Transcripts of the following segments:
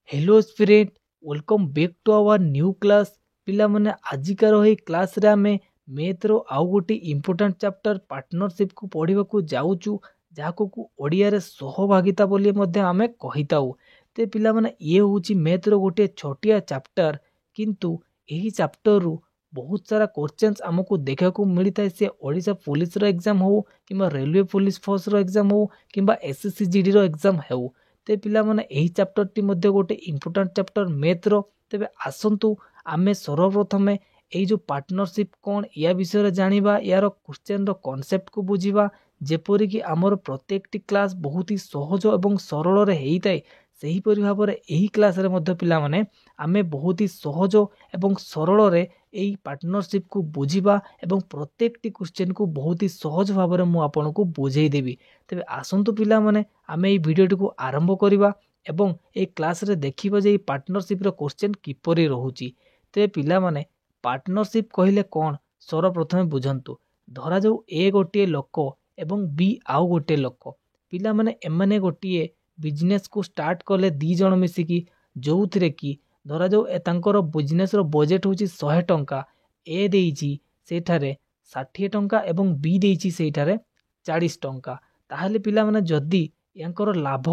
Hello student, welcome back to our new class. पिला माने आजिकार एही क्लास रे आमे मैथ रो आउ गोटे इंपोर्टेंट चैप्टर पार्टनरशिप को पढ़िबा को जाउचु, जाको को ओडिया रे सहभागिता बोली मध्ये आमे कहिताउ। ते पिला माने ये होची मैथ रो गोटे छोटिया चैप्टर, किंतु एही चैप्टर रु बहुत सारा क्वेश्चंस हमको देखा को मिलता है। से ओडिशा पुलिस रो एग्जाम हो किंबा रेलवे पुलिस फोर्स रो एग्जाम हो किंबा एसएससी जीडी रो एग्जाम हो। ते पिला माने एही चैप्टर टी मध्ये गोटे इंपोर्टेंट चैप्टर मैथ रो। तेबे आसंतु आमे सर्वप्रथमे एही जो पार्टनरशिप कोन या विषय रे जानिबा, यार क्वेश्चन रो कांसेप्ट को बुझिबा, जेपरि कि हमर प्रत्येक टी क्लास बहुत ही सहज एवं सरल रे हेइताय। सही परि भाबरे एही क्लास रे मध्ये पिला माने आमे बहुत ही सहज एवं सरल रे एही पार्टनरशिप को बुझिबा एवं प्रत्येक टी क्वेश्चन को बहुत ही सहज भाबरे मु आपन को बुझेई देबी। तेबे आसंतु पिला माने आमे एही वीडियो टी को आरंभ करिबा एवं ए क्लास रे देखिबा जे पार्टनरशिप रो क्वेश्चन किपरि रहूची। ते पिला माने पार्टनरशिप कहिले कोन सर्वप्रथमे बुझंतु। धरा जाऊ ए गोटे लोक एवं बी आउ गोटे लोक, पिला माने एमाने गोटे बिजनेस को स्टार्ट कले दी जण मिसिकी, जोउथिरे कि धरा जाऊ ए तांकर बिजनेस रो बजेट होची 100 टंका। ए देइची सेठारे 60 टंका एवं बी देइची सेठारे 40 टंका। ताहले पिला माने जदी यांकर लाभ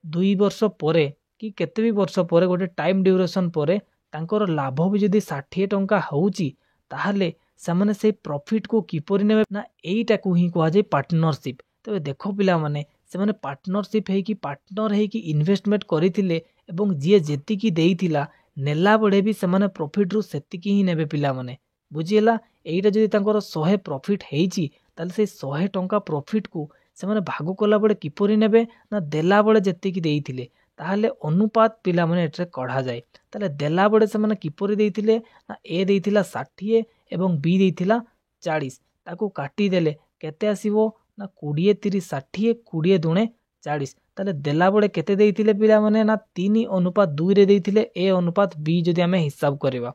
2 वर्ष परे कि केते भी वर्ष परे गोटे टाइम ड्यूरेशन परे तांकर लाभ भी जदी 60 टंका होउची, ताहले सामने से प्रॉफिट को किपरि नेबे ना, एईटा को ही कहा जाय पार्टनरशिप। तबे देखो पिला माने से माने पार्टनरशिप है कि पार्टनर है कि इन्वेस्टमेंट करिथिले एवं जे जेति की देइथिला नेला बडे भी से माने प्रॉफिट रु सेति की ही नेबे पिला माने। बुझिएला, एईटा जदी तांकर 100 प्रॉफिट हेइची ताले से 100 टंका प्रॉफिट को से माने भाग कला बडे किपरि नेबे ना, देला बडे जेति की देइथिले ताहले अनुपात पिला माने एटरे कढा जाय। ताले देला बडे से माने किपरि देइथिले ना, ए देइथिला 60 एवं बी देइथिला 40, ताको काटी देले केते आसीबो ना 20 30 60 20 दुणे 40। ताले देला बडे केते देइथिले पिला माने ना 3:2 रे देइथिले ए अनुपात बी जदी हमें हिसाब करबा।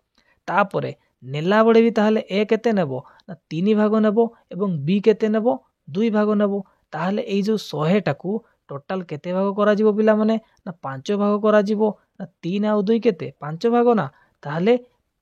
तापरे नेला बडे भी ताहले ए केते नेबो ना 3 भाग नेबो एवं बी केते नेबो 2 भाग नेबो। ताहले एई जो 100 टाकू टोटल केते भाग करा जिवो पिला माने ना 5 भाग करा जिवो ना, 3 आउ 2 केते 5 भाग ना, ताहले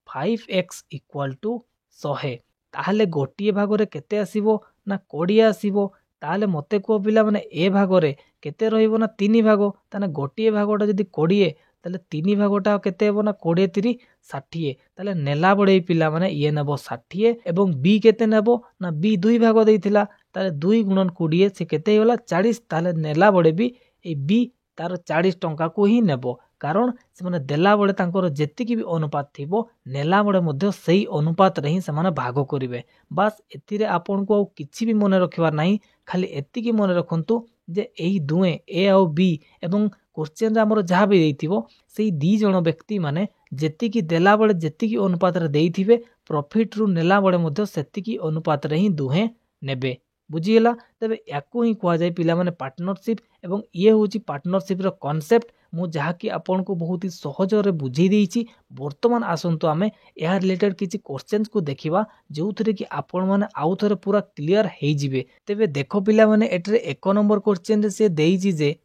5x = 100। ताहले गोटिए भाग रे केते आसीबो ना 20 आसीबो। ताहले मते को पिला माने ए भाग रे केते रहिबो ना 3 भाग। ताने गोटिए भागटा जदी 20 ताले 3 भागटा केते हेबो ना 20 3 60। ताले नेला बडे पिला माने ये नेबो 60 एवं बी केते नेबो ना, बी 2 भाग देइथिला ताले 2 × 20 से केते होला 40। ताले नेला बडे भी ए बी तार 40 टंका को ही नेबो, कारण से माने देला बडे तांकर जेति की भी अनुपात थिबो नेला बडे मध्ये सही अनुपात रे ही से माने भाग करिवे। बस एथिरे आपन को किछि भी मने रखिबार नाही, खाली एति की मने रखंतु जे एही दुए ए आउ बी एवं क्वेश्चन रे हमर जहा भी देइथिबो सेही दी जण व्यक्ति माने जेति की देला बडे जेति की अनुपात रे देइथिबे, प्रॉफिट रु नेला बडे मध्ये सेति की अनुपात रे ही दुहे नेबे। बुझिएला, तबे याकू ही कहा जाय पिला माने पार्टनरशिप एवं ये होची पार्टनरशिप रो कांसेप्ट। मु जहा कि आपन को बहुत ही सहज रे बुझी देइची। वर्तमान आसंतु आमे या रिलेटेड किछि क्वेश्चंस को देखिबा, जोउथरे कि आपन माने आउ थरे पूरा क्लियर हेइ जिवे। तेबे देखो पिला माने एटरे 1 नंबर क्वेश्चन रे से देइची जे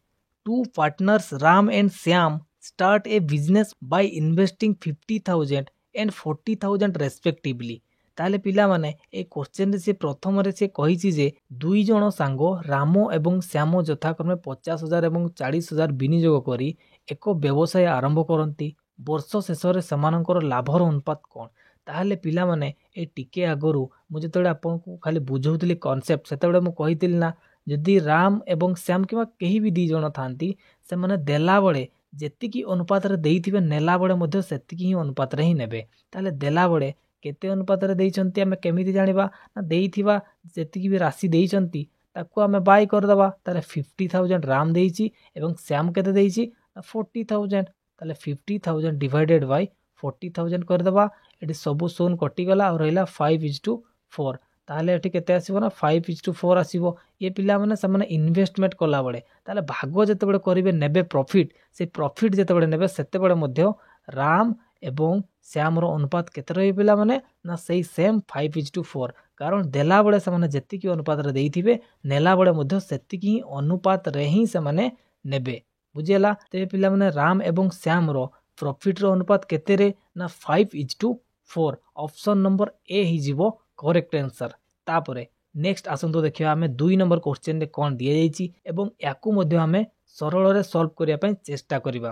2 partners Ram and Shyam start a business by investing 50,000 and 40,000 respectively. ताले पिला माने ए क्वेश्चन रे से प्रथम रे से कहिची जे 2 जण सांगो राम एवं श्याम यथाक्रमे 50,000 एवं 40,000 विनियोग करी एक व्यवसाय आरंभ करंती। वर्ष शेष रे समानकर लाभर अनुपात कोन। ताहले पिला माने ए टिके आगरु मु जेतबे आपन को खाली बुझौतली कांसेप्ट, सेतबे मु कहितिल ना जदी राम एवं श्याम किबा केही भी 2 जण थांती से माने देला बडे जेति की अनुपात रे देइथिबे नेला बडे मध्ये सेति की ही अनुपात रे ही नेबे। ताहले देला बडे केते अनुपात रे देइचंती हमें केमिति जानिबा ना, देइथिबा जेति की भी राशि देइचंती ताको हमें बाय कर दबा। ताले 50,000 राम देइची एवं श्याम केते देइची ना 40,000। ताले 50,000 डिवाइडेड बाय 40,000 कर दबा। एटी सब सोन कटि गला और रहला 5:4। ताले एटी केते आसीबो ना 5:4 आसीबो। ये पिला माने सामने इन्वेस्टमेंट कला बडे ताले भाग जेते बडे करिवे नेबे प्रॉफिट, से प्रॉफिट जेते बडे नेबे सेते बडे मध्ये राम एवं श्याम रो अनुपात केते रही पिला माने ना सही सेम 5:4, कारण देला बडे से माने जेति की अनुपात रे देइथिबे नेला बडे मध्ये सेति की अनुपात रे ही से माने नेबे। बुझीगला। तेरे पिला माने राम एवं श्याम रो प्रॉफिट रो अनुपात केते रे ना 5:4। ऑप्शन नंबर ए ही जीवो करेक्ट आंसर। तापरे नेक्स्ट आसंतो देखिया हमें 2 नंबर क्वेश्चन रे कोन दिया जाईची एवं याकू मध्ये हमें सरल रे सॉल्व करिया पय चेष्टा करिबा।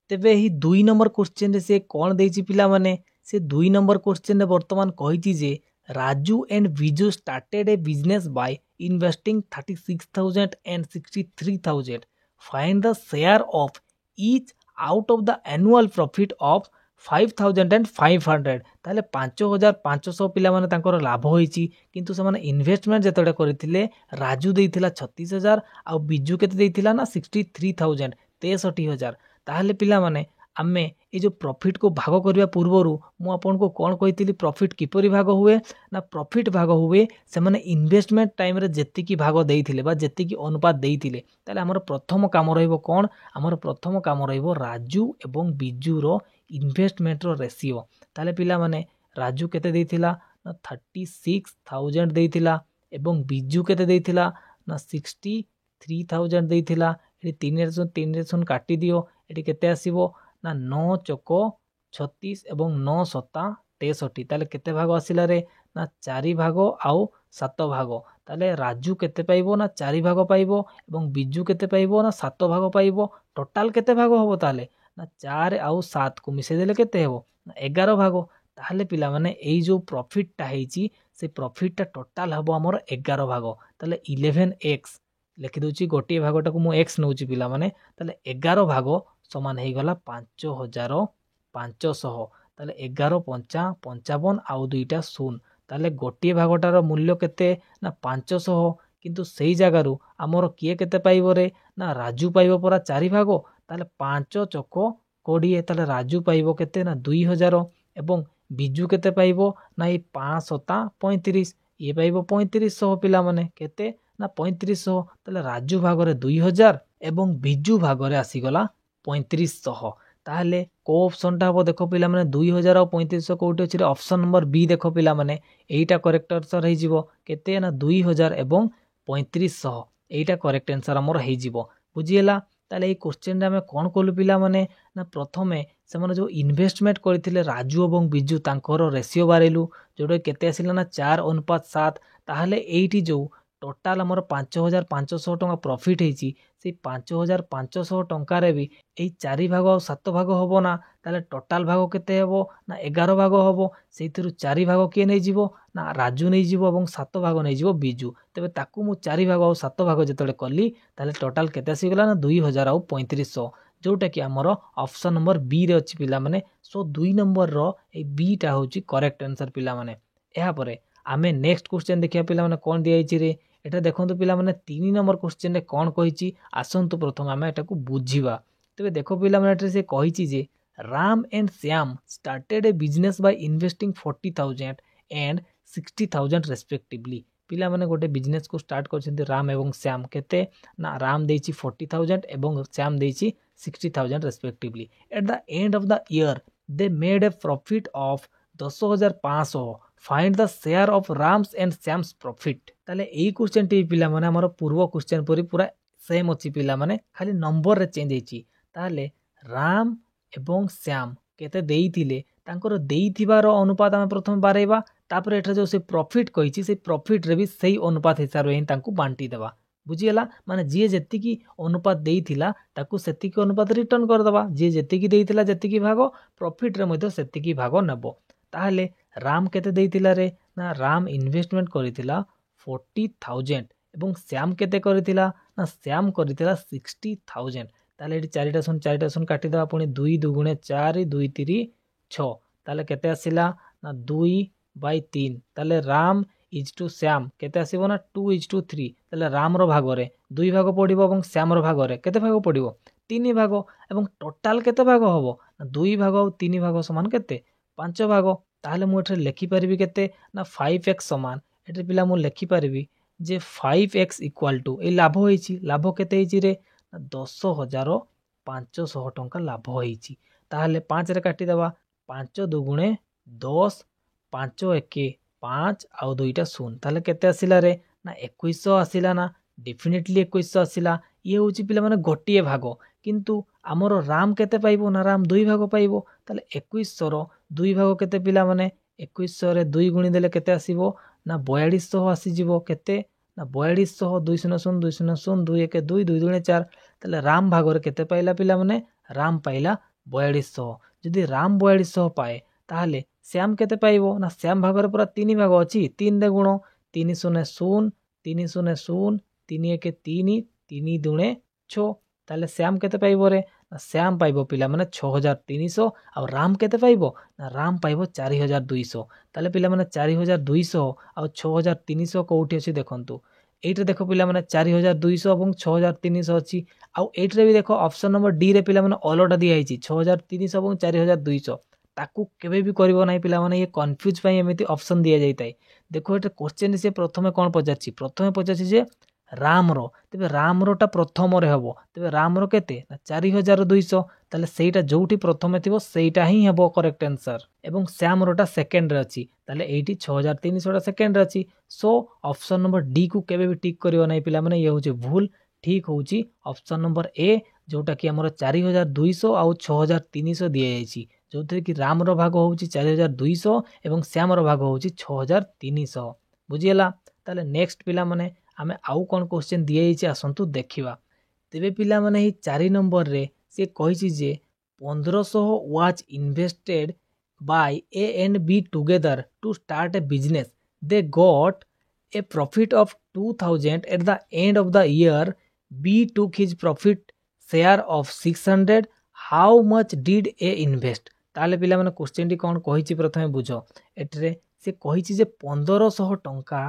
तेबे ही 2 नंबर क्वेश्चन रे से कोन देईची पिला माने से 2 नंबर क्वेश्चन रे वर्तमान कहिची जे Raju and Viju started a business by investing 36,000 and 63,000. Find the share of each out of the annual profit of 5,000 and 500। ताले 5,500 पिला माने तांकर लाभ होईची किंतु से माने इन्वेस्टमेंट जेतडे करथिले राजू देइथिला 36,000 आ बिजू केते देइथिला ना 63,000 63,000। ताहले पिला माने आमे ए जो प्रॉफिट को भाग करिया पूर्वरु मु आपन को कोन कहितली प्रॉफिट किपरि भाग हुए ना प्रॉफिट भाग हुए से माने इन्वेस्टमेंट टाइम रे जेति की भाग देइथिले बा जेति की अनुपात देइथिले। ताले हमर प्रथम काम रहइबो कोन हमर प्रथम काम रहइबो राजू एवं बिजू रो इन्वेस्टमेंट रो रेशियो। ताले पिला माने राजू केते देइथिला ना 36,000 देइथिला एवं बिजू केते देइथिला ना 63,000 देइथिला। एटी 3 काटी दियो एटी केते आसीबो ना 9 चौको 36 एवं 9 सता 63। ताले केते भाग आसिला रे ना 4 भाग आउ 7 भाग। ताले राजू केते पाइबो ना 4 भाग पाइबो एवं बिजू केते पाइबो ना 7 भाग पाइबो। टोटल केते भाग होबो ताले ना 4 आउ 7 को मिसे देले केते हेबो ना 11 भाग। ताहले पिला माने एई जो प्रॉफिट टा हेची से प्रॉफिट टा टोटल हबो हमर 11 भाग। ताले 11x लिखि दोची गोटी भागटा को मु x नउची पिला माने ताले 11 भाग समान हे गला 5,500। ताले 11 पंचा 55 आउ दुईटा 0। ताले गोटी भागटार मूल्य केते ना 500 किंतु सेई जगारु हमर किए केते पाइबो रे ना राजू पाइबो परा 4 भाग। ताले 5 चौको 20। ताले राजू पाइबो केते ना 2,000 एवं बिजू केते पाइबो ना ए 5 सता 35 ये पाइबो 3500 पिला माने केते ना 3500। ताले राजू भागरे 2,000 एवं बिजू भागरे आसी गला 3500। ताहले को ऑप्शन टा हबो देखो पिला माने 2,000 और 3500 कोठी अछि रे ऑप्शन नंबर बी देखो पिला माने एईटा करेक्ट आंसर हे जिवो केते ना 2,000 एवं 3500 एईटा करेक्ट आंसर हमर हे जिवो। बुझिएला। ताले ए क्वेश्चन रे हम कोन कोलु पिला माने ना प्रथमे से माने जो इन्वेस्टमेंट करथिले राजू एवं बिजू तांकर रेशियो बारेलु जोडे केते आसिला ना 4:7। ताहले एईटी जो टोटाल हमर 5,500 टंका प्रॉफिट हेची से 5,500 टंका रे भी एई 4 भाग और 7 भाग होबो ना। ताले टोटाल भाग केते हेबो ना 11 भाग होबो। सेइथिरु 4 भाग के नै जिवो ना राजू नै जिवो एवं 7 भाग नै जिवो बिजू। तबे ताकू मु 4 भाग और 7 भाग जेतले कली ताले टोटाल केते आसी गला ना 2,000 और 3500 जोटा कि हमर ऑप्शन नंबर बी रे अछि पिला माने। सो 2 नंबर रो ए बी टा होची करेक्ट आंसर पिला माने। एहा परे आमे नेक्स्ट क्वेश्चन देखिया पिला माने कोन दिया आइची रे एटा देखंतु पिला माने 3 नंबर क्वेश्चन रे कोन कहिची आसंतु प्रथम आमे एटा को बुझिबा। तबे देखो पिला माने एटा से कहिची जे Ram and Shyam started a business by investing 40,000 and 60,000 respectively. पिला माने गोटे बिजनेस को स्टार्ट करछन्ते राम एवं श्याम केते ना राम देइची 40,000 एवं श्याम देइची 60,000 respectively. At the end of the year they made a profit of 10,500। Find the share of Ram's and Shyam's profit. ताले एई क्वेश्चन टी पिला माने हमर पूर्व क्वेश्चन परी पूरा सेम अछि पिला माने खाली नंबर रे चेंज हेची। ताले राम एवं श्याम केते देइथिले तांकर देइथिबार अनुपात हम प्रथम बारेबा तापर एठा जो से प्रॉफिट कहिची से प्रॉफिट रे भी सही अनुपात हिसाब रे तांकू बांटी देबा। बुझिएला। माने जे जेति की अनुपात देइथिला ताकू सेति की अनुपात रिटर्न कर देबा। जे जेति की देइथिला जेति की भाग प्रॉफिट रे मध्ये सेति की भाग नेबो। ताहले राम केते देइथिला रे ना राम इन्वेस्टमेंट करिथिला 40,000 एवं श्याम केते करिथिला ना श्याम करिथिला 60,000। ताले एटी 4टा सुन काटी देबा पुनी 2 दुगुणे 4 2 3 6। ताले केते आसिला ना 2/3। ताले राम इज टू श्याम केते आसीबो ना 2:3। ताले राम रो भाग रे 2 भाग पडिबो एवं श्याम रो भाग रे केते भाग पडिबो 3 भाग एवं टोटल केते भाग होबो ना 2 भाग और 3 भाग समान केते 5 भाग। ताहले मु एठे लिखि परिबी केते ना 5x समान एठे पिला मु लिखि परिबी जे 5x इक्वल टू ए लाभ होईची लाभ केते हेची रे 10,500 टंका लाभ होईची। ताहले 5 रे काटी देबा 5 दुगुणे 10 5 1 5 आउ दुईटा 0। ताहले केते आसिला रे ना 2100 आसिला ना डेफिनेटली 2100 आसिला। ये होची पिला माने गोटिए भाग किंतु आमर राम केते पाइबो ना राम 2 भाग पाइबो ताले 2100 2 भाग केते पिला माने 2100 रे 2 गुणी देले केते आसीबो ना 4200 आसी जिवो केते ना 4200 2 शून्य शून्य 2 शून्य शून्य 2 1 2 2 2 4 ताले राम भाग रे केते पाइला पिला माने राम पाइला 4200 जदि राम 4200 पाए ताहले श्याम केते पाइबो ना श्याम भाग रे पूरा 3 भाग अछि 3 दे गुण 3 शून्य शून्य 3 शून्य शून्य 3 1 3 3 दुणे 6 ताले श्याम केते पाइबो रे ना श्याम पाइबो पिला माने 6300 आ राम केते पाइबो ना राम पाइबो 4200 ताले पिला माने 4200 आ 6300 कोठी अछि देखंतु एइटे देखो पिला माने 4200 एवं 6300 अछि आ एइटे भी देखो ऑप्शन नंबर डी रे पिला माने अलटा दिया हिची 6300 एवं 4200 ताकू केबे भी करबो नाही पिला माने ये कंफ्यूज पई एमिति ऑप्शन दिया जाइताय देखो एटे क्वेश्चन से प्रथमे कोन पचारछि प्रथमे पचारछि जे राम रो तबे राम रोटा प्रथम रे हबो तबे राम रो केते ना 4200 ताले सेटा जोउठी प्रथमे थिबो सेटा ही हबो करेक्ट आंसर एवं श्याम रोटा सेकंड रे अछि ताले एठी 6300 टा सेकंड रे अछि सो ऑप्शन नंबर डी को केबे भी टिक करियो नाही पिला माने ये होचे भूल ठीक होउची ऑप्शन नंबर ए जोटा कि हमर 4200 आ 6300 दिया जायछि जोथे कि राम रो भाग होउची 4200 एवं श्याम रो भाग होउची 6300 बुझियला ताले नेक्स्ट पिला माने आमे आउ कोन क्वेश्चन दिया जायछि आसंतु देखिबा तेबे पिला माने ही 4 नंबर रे से कहिछि जे 1500 was invested by A and B together to start a business they got a profit of 2000 at the end of the year B took his profit share of 600 how much did A invest ताले पिला माने question T कोन कहिछि प्रथमे बुझो एटरे से कहिछि जे 1500 टंका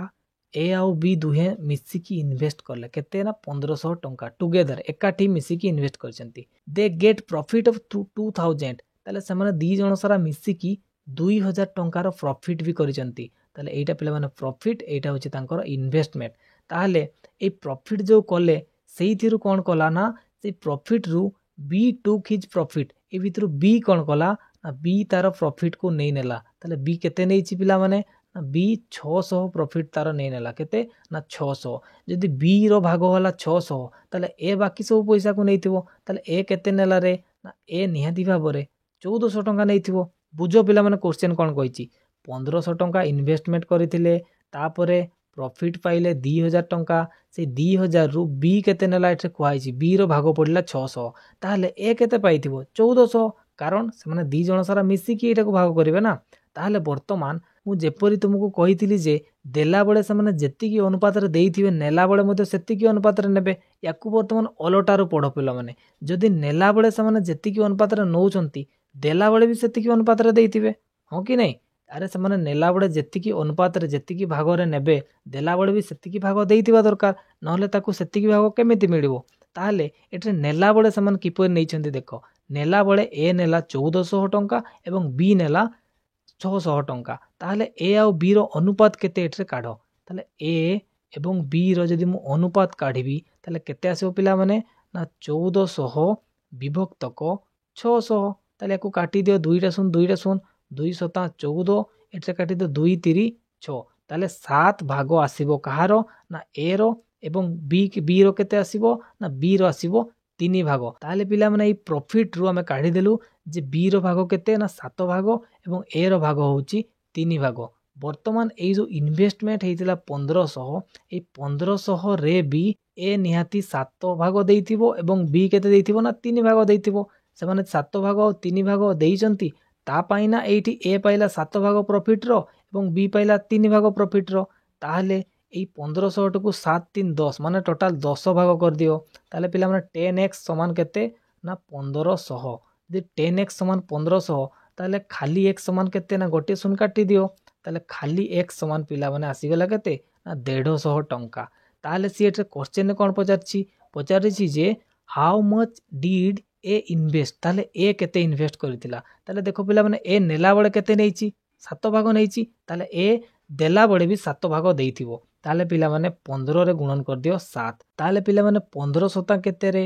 ए आउ बी दुहे मिसी की इन्वेस्ट करले केते ना 1500 टंका टुगेदर एकाठी मिसी की इन्वेस्ट करचंती दे गेट प्रॉफिट ऑफ 2000 ताले से माने दी जण सारा मिसी की 2000 टंका रो प्रॉफिट भी करचंती ताले एटा पिला माने प्रॉफिट एटा होची तांकर इन्वेस्टमेंट ताले ए प्रॉफिट जो कले सेही थिरु कोन कला ना से प्रॉफिट रु बी टुक हिज प्रॉफिट ए भितरु बी कोन कला ना बी तार प्रॉफिट को नै नेला ताले बी केते नैछि पिला माने ना बी 600 प्रॉफिट तार नै नेला केते ना 600 जदि बी रो भाग होला 600 ताले ए बाकी सब पैसा को नैथिबो ताले ए केते नेला रे ना ए निहाती भाबरे 1400 टंका नैथिबो बुझो पिला माने क्वेश्चन कोन कहिछि 1500 टंका इन्वेस्टमेंट करथिले तापरे प्रॉफिट पाइले 2000 टंका से 2000 रु बी केते नेला एठे कुआइछि बी रो भाग पड़िला 600 ताहले ए केते पाइथिबो 1400 कारण से माने दी जण सारा मिसी की एटा को भाग करिवे ना ताहले वर्तमान मु जेपरि तुमको कहिथिली जे देला बळे से माने जेतिकी अनुपात रे देइथिबे नेला बळे मते सेतिकी अनुपात रे नेबे याकू वर्तमान अलटारो पढो पिला माने जदि नेला बळे से माने जेतिकी अनुपात रे नौचंती देला बळे भी सेतिकी अनुपात रे देइथिबे हो कि नै अरे से माने नेला बळे जेतिकी अनुपात रे जेतिकी भाग रे नेबे देला बळे भी सेतिकी भाग देइथिबा दरकार नहले ताकू सेतिकी भाग केमिति मिलिबो ताहले एटे नेला बळे समान किपर नैछंती देखो नेला बळे ए नेला 1400 टंका एवं बी नेला 600 टंका ताहले ए आ बी रो अनुपात केते एठरे काढो ताहले ए एवं बी रो जदि मु अनुपात काढिबी ताहले केते आसीबो पिला माने ना 1400 विभक्त को 600 ताहले याकू काटी दियो 2 सता 14 एठरे काटी दियो 2 3 6 ताहले 7 भाग आसीबो कहारो ना ए रो एवं बी रो केते आसीबो ना बी रो आसीबो 3 भाग ताहले पिला माने ई प्रॉफिट रु हमें काढी देलु जे बी रो भाग केते ना 7 भाग एवं ए रो भाग होउची 3 भाग वर्तमान ए जो इन्वेस्टमेंट हेतिला 1500 ए 1500 रे बी ए निहाती 7 भाग देइथिबो एवं बी केते देइथिबो ना 3 भाग देइथिबो से माने 7 भाग और 3 भाग देइचंती ता पाइना एठी ए पाइला 7 भाग प्रॉफिट रो एवं बी पाइला 3 भाग प्रॉफिट रो ताहले एई 1500 टकू 7 3 10 माने टोटल 10 भाग कर दियो ताले पिला माने 10x समान केते ना 1500 जे 10x समान 1500 ताले खाली x समान केते ना गोटे सुन काटी दियो ताले खाली x समान पिला माने आसी गेला केते ना 150 टंका ताले सी एटे क्वेश्चन कोन पचारछि जे how much did A invest ताले ए केते इन्वेस्ट करथिला ताले देखो पिला माने ए नेला बळे केते नैछि 7 भाग नैछि ताले ए देला बळे भी 7 भाग देइथिबो ताले पिला माने 15 रे गुणन कर दियो 7 ताले पिला माने 15 शता केते रे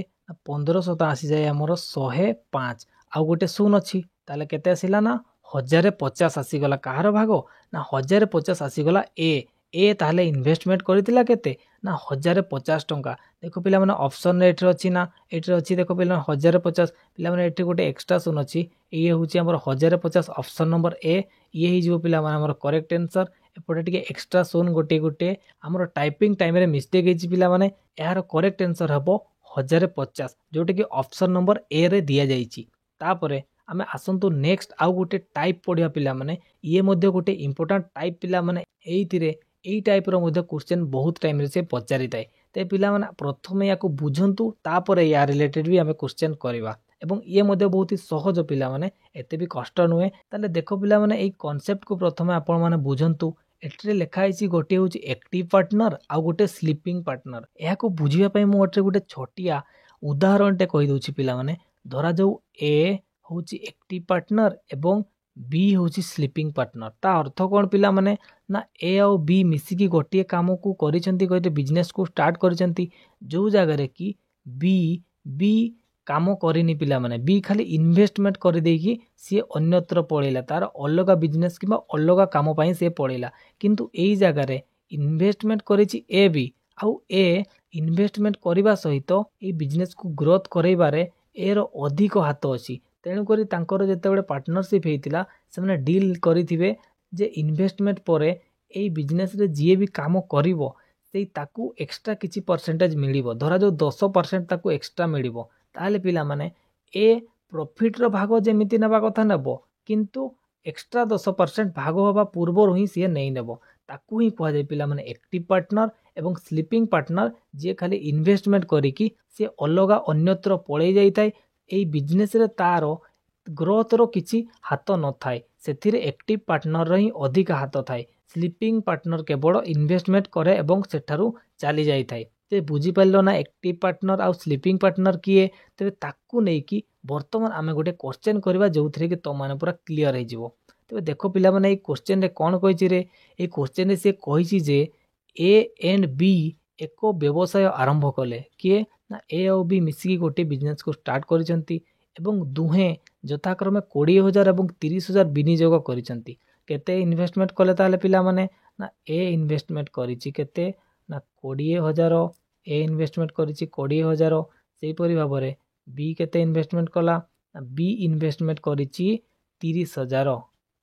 15 शता आसी जाय हमरो 105 आ गोटे शून अछि ताले केते आसिला ना 1050 आसी गला कहार भाग ना 1050 आसी गला ए ए ताहले इन्वेस्टमेंट करथिला केते ना 1050 टंका। देखो पिला माने ऑप्शन एठरे अछि ना एठरे अछि देखो पिला 1050 पिला माने एठे गोटे एक्स्ट्रा सुन अछि ये होची हमर 1050 ऑप्शन नंबर ए ये ही जो पिला माने हमर करेक्ट आंसर। एपटे टिके एक्स्ट्रा सुन गोटे गोटे हमर टाइपिंग टाइम रे मिस्टेक हेची पिला माने यार करेक्ट आंसर हबो 1050 जोटे कि ऑप्शन नंबर ए रे दिया जाईची। तापरे आमे आसंतु नेक्स्ट आउ गोटे टाइप पढिया पिला माने ये मध्ये गोटे इंपोर्टेंट टाइप पिला माने एइतिरे एई टाइप रो मध्ये क्वेश्चन बहुत टाइम रे से पचारि थाए। ते पिला माने प्रथमे याको बुझंतु तापरे या रिलेटेड भी आमे क्वेश्चन करबा एवं ये मध्ये बहुत ही सहज पिला माने एते भी कष्ट नुहे। ताले देखो पिला माने एई कांसेप्ट को प्रथमे आपण माने बुझंतु एटरे लेखा आइछि गोटे होछि एक्टिव पार्टनर आ गोटे स्लीपिंग पार्टनर। या को बुझिबा पई मु एटरे गोटे छोटिया उदाहरण टे कहि दोछि पिला माने धरा जाऊ ए होछि एक्टिव पार्टनर एवं बी होछि स्लीपिंग पार्टनर। ता अर्थ कोन पिला माने ना ए और बी मिसिकी गोटे काम को करिसंती गोटे बिजनेस को स्टार्ट करिसंती जो जगह रे कि बी काम करिनी पिला माने बी खाली इन्वेस्टमेंट कर देकी सी अन्यत्र पळेला तार अलगा बिजनेस किबा अलगा काम पई से पळेला। किंतु एई जगह रे इन्वेस्टमेंट करिछि ए बी आउ ए इन्वेस्टमेंट करबा सहित ए बिजनेस को ग्रोथ करैबारे ए रो अधिक हाथ अछि। तेणु करी तांकर जेतेबेले पार्टनरशिप हेतिला सेमाने डील करिथिबे जे इन्वेस्टमेंट परे एई बिजनेस रे जे भी काम करिवो सेई ताकू एक्स्ट्रा किछि परसेंटेज मिलिवो। धरा जो 10% ताकू एक्स्ट्रा मिलिवो ताले पिला माने ए प्रॉफिट रो भाग जेमिति नबा कथा नेबो किंतु एक्स्ट्रा 10% भाग होबा पूर्व ही से नै नेबो ताकू ही कहै जाय पिला माने एक्टिव पार्टनर एवं स्लीपिंग पार्टनर जे खाली इन्वेस्टमेंट करिकी से अलगा अन्यत्र पळै जाय थाए एई बिजनेस रे तारो ग्रोथ रो किछि हाथ न थाए सेथिरे एक्टिव पार्टनर रो ही अधिक हाथ थाए। स्लीपिंग पार्टनर केवल इन्वेस्टमेंट करे एवं सेठारु चली जाय थाए। ते बुझी पारलो ना एक्टिव पार्टनर आ स्लीपिंग पार्टनर किए तेबे ताकू नै कि वर्तमान आमे गोटे क्वेश्चन करबा जोथरे कि तो माने पूरा क्लियर हे जिवो। तेबे देखो पिला माने ए क्वेश्चन रे कोन कहिछि रे ए क्वेश्चन रे से कहिछि जे ए एंड बी एको व्यवसाय आरंभ कले किए ना ए और बी मिसिकी गोटे बिजनेस को स्टार्ट करिसंती एवं दुहे यथाक्रमे 20,000 एवं 30,000 विनियोग करिसंती। केते इन्वेस्टमेंट कले ताले पिला माने ना ए इन्वेस्टमेंट करिछि केते ना 20,000 ए इन्वेस्टमेंट करिछि 20,000 सेही परि भाबरे बी केते इन्वेस्टमेंट कला ना बी इन्वेस्टमेंट करिछि 30,000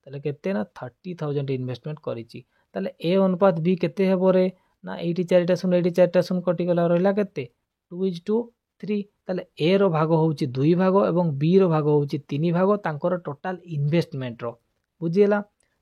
ताले केते ना 30,000 इन्वेस्टमेंट करिछि। ताले ए अनुपात बी केते हेबो रे ना 84 सुन कटि गला रहला केते 2:3 ताले ए रो भाग होउछि 2 भाग एवं बी रो भाग होउछि 3 भाग तांकर टोटल इन्वेस्टमेंट रो बुझिएला।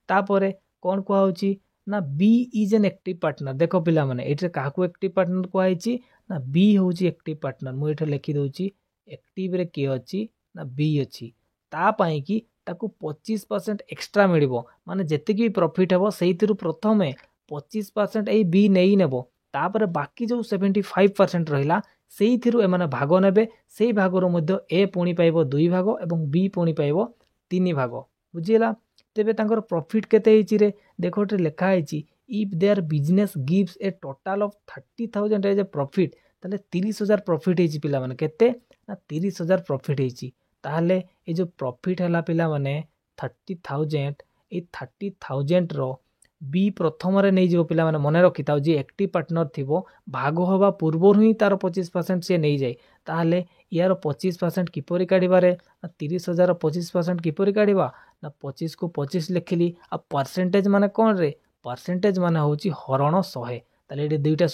तापरे कोन को होउछि ना B is an active partner. देखो पिला माने एठरे काहाकू एक्टिव पार्टनर को आइछि ना बी होउछि एक्टिव पार्टनर। मु एठे लिखि दोउछि एक्टिव रे के अछि ना बी अछि ता पई कि ताकू 25% एक्स्ट्रा मिलिबो माने जति की प्रॉफिट हेबो सेहितिरु प्रथमे 25% ए बी नेई नेबो तापरे बाकी जो 75% रहिला सेहितिरु एमाने भाग नेबे सेही भागरो मध्ये ए पुणी पाइबो 2 भाग एवं बी पुणी पाइबो 3 भाग बुझिएला। तेबे तांकर प्रॉफिट केते हिची रे देखो टे लेखा हिची if their business gives a total of 30,000 as a profit ताले 30,000 प्रॉफिट हिची पिला माने केते ना 30,000 प्रॉफिट हिची ताले ए जो प्रॉफिट हला पिला माने 30,000 ए 30,000 रो बी प्रथम रे नै जो पिला माने मने रखि ताउ जे एक्टिव पार्टनर थिबो भाग होबा पूर्व ही तार 25% से नै जाय ताले यार 25% किपरि काढिबारे 30,000 25% किपरि काढिबा ना 25 को 25 लिखिली आ परसेंटेज माने कोन रे परसेंटेज माने होची हरण 100 ताले एडी दुईटा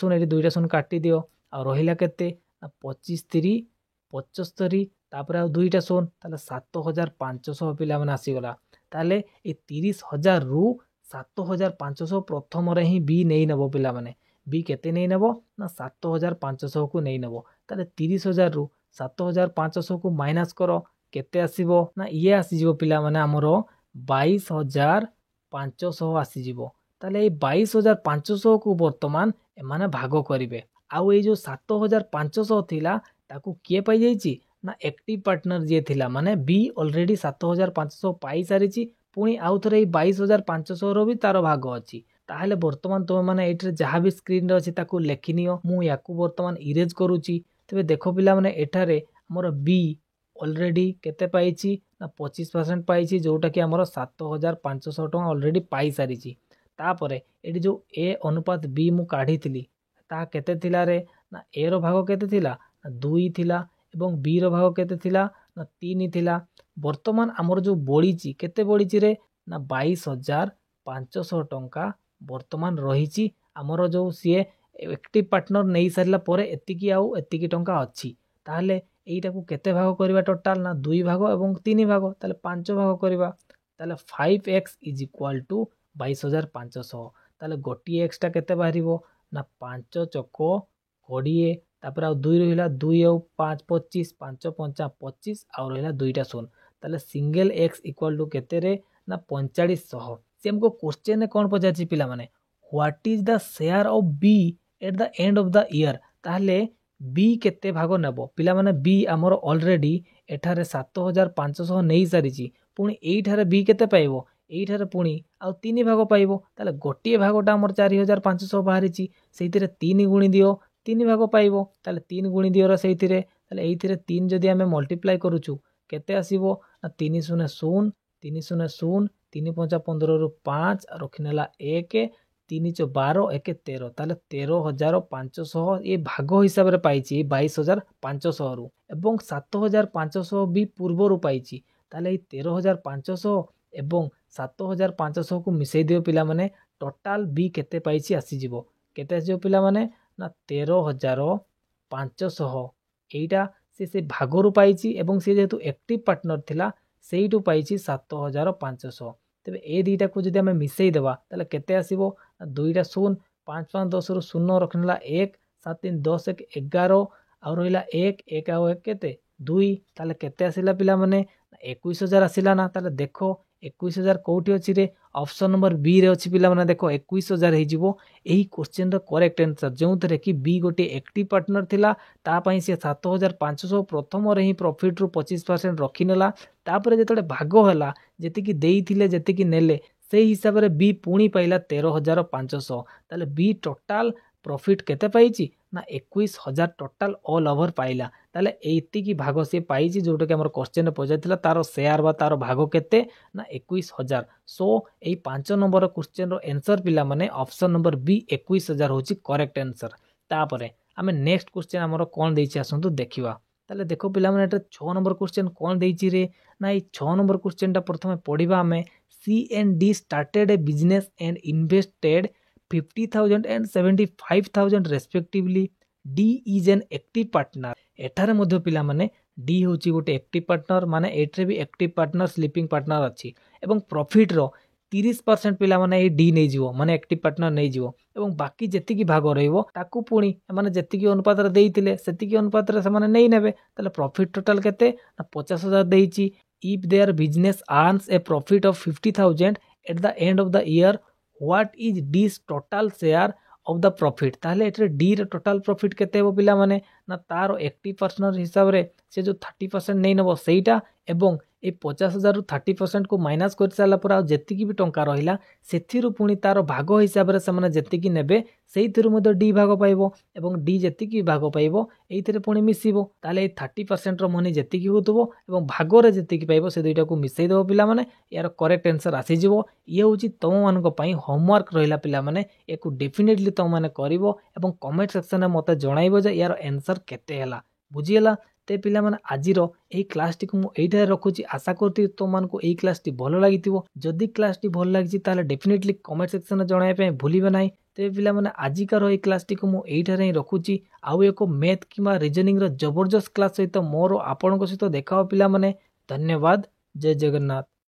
सुन काटी दियो आ रहिला केते 25 3 75 तापर आ दुईटा सुन ताले 7,500 पिला माने आसी गला ताले ए 30,000 रु 7,500 प्रथम रे ही बी नै नबो पिला माने बी केते नै नबो ना 7,500 को नै नबो ताले 30,000 रु 7,500 को माइनस करो केते आसीबो ना ये आसी जिवो पिला माने हमरो 22,500 आसी जिवो ताले ए 22,500 को वर्तमान ए माने भाग करिवे आउ ए जो 7,500 थिला ताकू के पाई जाईची ना एक्टिव पार्टनर जे थिला माने बी ऑलरेडी 7,500 पाई सारिची पुणी आउ थरे 22,500 रो भी तारो भाग अछि ताहले वर्तमान तुम माने एठरे जहा भी स्क्रीन रे अछि ताकू लेखिनियो मु याकू वर्तमान इरेज करूची। तबे देखो पिला माने एठारे हमर बी ऑलरेडी केते पाइची ना 25% पाइची जोटा कि हमर 7,500 टका ऑलरेडी पाई सारिची तापरे एटी जो ए अनुपात बी मु काढ़ी ताहा केते थिला रे ना ए रो भाग केते थिला ना 2 थिला एवं बी रो भाग केते थिला ना 3 थिला। वर्तमान आमर जो बढीची केते बढीची रे ना 22,500 टंका वर्तमान रही आमर जो सी एक्टिव पार्टनर नहीं सारा पर एतिकी आउ एतिकी टंका अच्छी ताहले एईटा को केते भाग करबा टोटाल ना 2 भाग एवं 3 भाग ताले 5 भाग करबा ताले 5x इज इक्वल टू 22,500 ताले गोटी एक्स टा केते बाहरिबो ना 5 चक 20 तापर आउ 2 रहिला 2 आउ 5 25 5 5 25 आउ रहिला 2टा शून्य ताले सिंगल एक्स इक्वल टू केते रे ना 4500 से हमको क्वेश्चन ने कोन पचाची पिला माने what is the share of B at the end of the year ताहले बी केते भाग नेबो पिला माने बी हमर ऑलरेडी एठारे 7500 नै सारिची पुणी एठारे बी केते पाइबो एठारे पुणी आउ 3 भाग पाइबो ताले गोटिए भागटा हमर 4500 बाहरिची सेइतिरे 3 गुणी दियो 3 भाग पाइबो ताले 3 गुणी दियो रा सेइतिरे ताले एइतिरे 3 जदि हमें मल्टीप्लाई करूछु केते आसीबो ना 3 0 0 3 0 0 3 5 15 रु 5 रखिनेला 1 3 4 12 1 13 ताले 13,500 ये भाग हिसाब रे पाइची 22,500 रु एवं 7,500 भी पूर्व रु पाइची ताले 13,500 एवं 7,500 को मिसई दियो पिला माने टोटाल बी केते पाइची आसी जिवो केते आसी पिला माने ना 13,500 एटा से भागरु पाइची एवं से जेतु एक्टिव पार्टनर थिला सेइटु पाइची 7,500 तेबे ए दुईटा को जदि हमें मिसई देबा ताले केते आसीबो 2टा शून्य 5 5 10 रु 0 रखनेला 1 7 3 10 1 11 आ रहिला 1 1 आ 1 केते 2 ताले केते आसिला पिला माने 21,000 आसिला ना ताले देखो 21,000 कोठी अछि रे ऑप्शन नंबर बी रे अछि पिला माने देखो 21,000 हे जिवो एही क्वेश्चन रो करेक्ट आंसर जेउ थरे कि बी गोटे एक्टिव पार्टनर थिला ता पई से 7,500 प्रथम रे ही प्रॉफिट रु 25% रखिनेला तापरे जेतले भाग होला जेतिकी देइथिले जेतिकी नेले से हिसाब रे बी पुणी पाइला 13,500 ताले बी टोटाल प्रॉफिट केते पाइची ना 21,000 टोटाल ऑल ओवर पाइला ताले एति की भाग से पाइची जोटा कि हमर क्वेश्चन पजाइथिला तारो शेयर बा तारो भाग केते ना 21,000 सो एई 5 नंबर क्वेश्चन रो आंसर पिला माने ऑप्शन नंबर बी 21,000 होची करेक्ट आंसर। तापरे हमें नेक्स्ट क्वेश्चन हमर कोन देइची आसंतु देखिबा ताले देखो पिला माने एटा 6 नंबर क्वेश्चन कोन देइची रे ना ए 6 नंबर क्वेश्चन टा प्रथमे पढिबा हमें C and D started a business and invested 50,000 and 75,000 respectively D is an active partner एठारे मध्य पिला माने डी होची गोटे एक्टिव पार्टनर माने एठरे भी एक्टिव पार्टनर स्लीपिंग पार्टनर अछि एवं प्रॉफिट रो 30% पिला माने ए डी नै जिवो माने एक्टिव पार्टनर नै जिवो एवं बाकी जेति की भाग रहइबो ताकू पुणी माने जेति की अनुपात रे देइतिले सेति की अनुपात रे से माने नै नेबे ताले प्रॉफिट टोटल केते ना 50,000 देइची if their business earns a profit of 50,000 at the end of the year what is D's total share of the profit ताहले एटे डी रे टोटल प्रॉफिट केते हो पिला माने ना तारो एक्टिव पार्टनर हिसाब रे से जो 30% नै नबो सेइटा एवं ए 50,000 रु 30% को माइनस कर साला पर जेति की भी टंका रहिला सेथिरु पुनी तारो भाग हिसाब रे समान जेति की नेबे सेइथिरु मधे डी भाग पाइबो एवं डी जेति की भाग पाइबो एइथिरे पुनी मिसिबो ताले 30% रो मनी जेति की होतबो एवं भाग रे जेति की पाइबो से दुइटा को मिसई देबो पिला माने यार करेक्ट आंसर आसी जिवो ये होची तम मानको पई होमवर्क रहिला पिला माने एको डेफिनेटली तम माने करिवो एवं कमेंट सेक्शन में मते जणाइबो जे यार आंसर केते हला बुझियला ते पिला माने आजिरो एही क्लास टी को मु एइठारे रखुची आशा करती तो मान को एही क्लास टी भलो लागितिबो जदी क्लास टी भलो लागिची ताले डेफिनेटली कमेंट सेक्शन में जणाय पे भूलिबे नाही ते पिला माने आजिकार एही क्लास टी को मु एइठारे ही रखुची आउ एको मैथ किमा रीजनिंग रो जबरदस्त क्लास सहित मोर आपन को सहित देखाओ पिला माने धन्यवाद जय जगन्नाथ।